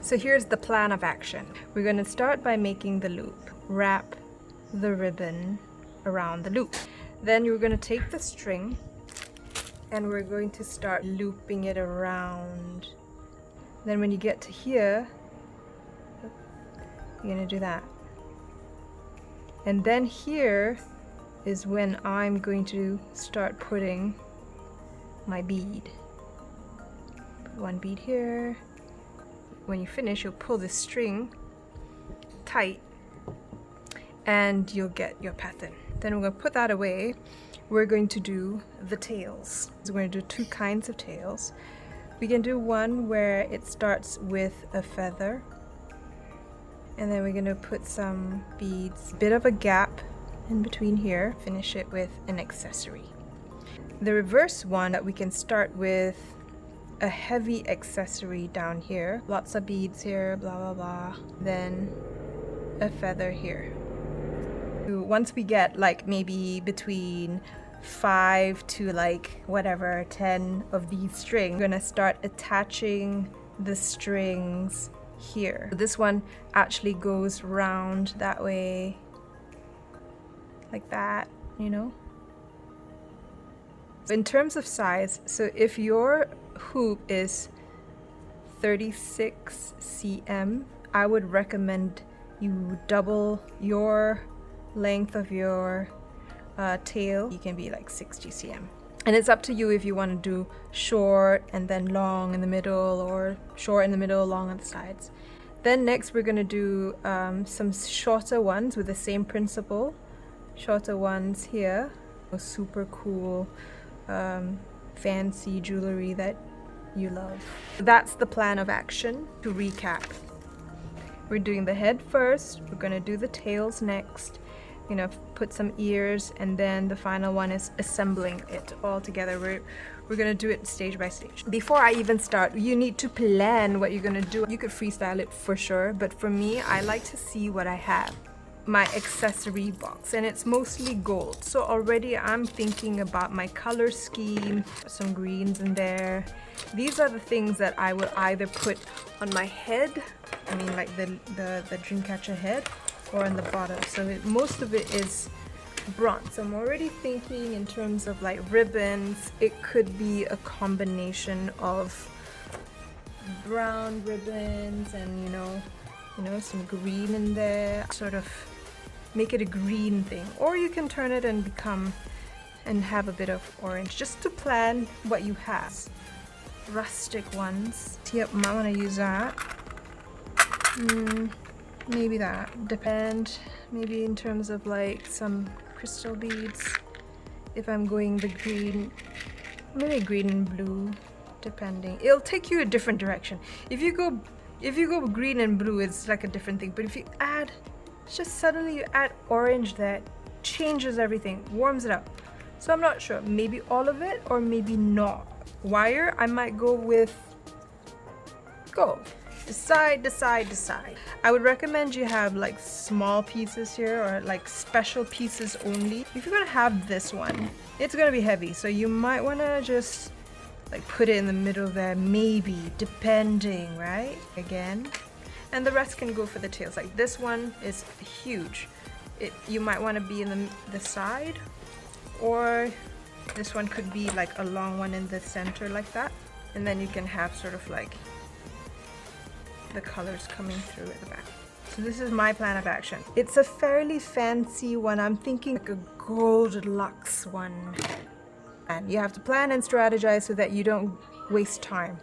So here's the plan of action. We're going to start by making the loop. Wrap the ribbon around the loop. Then you're going to take the string and we're going to start looping it around. Then when you get to here, you're going to do that. And then here is when I'm going to start putting my bead. Put one bead here. When you finish, you'll pull this string tight and you'll get your pattern. Then we're going to put that away. We're going to do the tails. So we're going to do two kinds of tails. We can do one where it starts with a feather, and then we're going to put some beads, a bit of a gap in between here, finish it with an accessory. The reverse one that we can start with a heavy accessory down here, lots of beads here, blah blah blah, then a feather here. Once we get like maybe between 5 to like whatever 10 of these strings, we're gonna start attaching the strings here. This one actually goes round that way, like that, you know. In terms of size, so if your hoop is 36 cm, I would recommend you double your length of your tail. You can be like 60 cm. And it's up to you if you want to do short and then long in the middle, or short in the middle, long on the sides. Then next we're going to do some shorter ones with the same principle. Shorter ones here. Super cool fancy jewelry that you love. That's the plan of action. To recap, we're doing the head first, we're going to do the tails next, you know, put some ears, and then the final one is assembling it all together. We're going to do it stage by stage. Before I even start, you need to plan what you're going to do. You could freestyle it for sure, but for me, I like to see what I have. My accessory box, and it's mostly gold, so already I'm thinking about my color scheme. Some greens in there. These are the things that I would either put on my head, I mean like the Dreamcatcher head, or on the bottom. So most of it is bronze. I'm already thinking in terms of like ribbons. It could be a combination of brown ribbons and you know some green in there, sort of make it a green thing, or you can turn it and have a bit of orange, just to plan what you have. Rustic ones. Yep, I want to use that. Maybe that. Depend. Maybe in terms of like some crystal beads. If I'm going the green, maybe green and blue, depending. It'll take you a different direction. If you go green and blue, it's like a different thing. But if you add, just suddenly you add orange, that changes everything, warms it up. So I'm not sure. Maybe all of it, or maybe not. Wire, I might go with gold. Decide. I would recommend you have like small pieces here, or like special pieces only. If you're gonna have this one, it's gonna be heavy, so you might wanna just like put it in the middle there, maybe, depending, right? Again. And the rest can go for the tails. Like this one is huge. You might want to be in the side, or this one could be like a long one in the center like that. And then you can have sort of like the colors coming through at the back. So this is my plan of action. It's a fairly fancy one. I'm thinking like a gold luxe one. And you have to plan and strategize so that you don't waste time.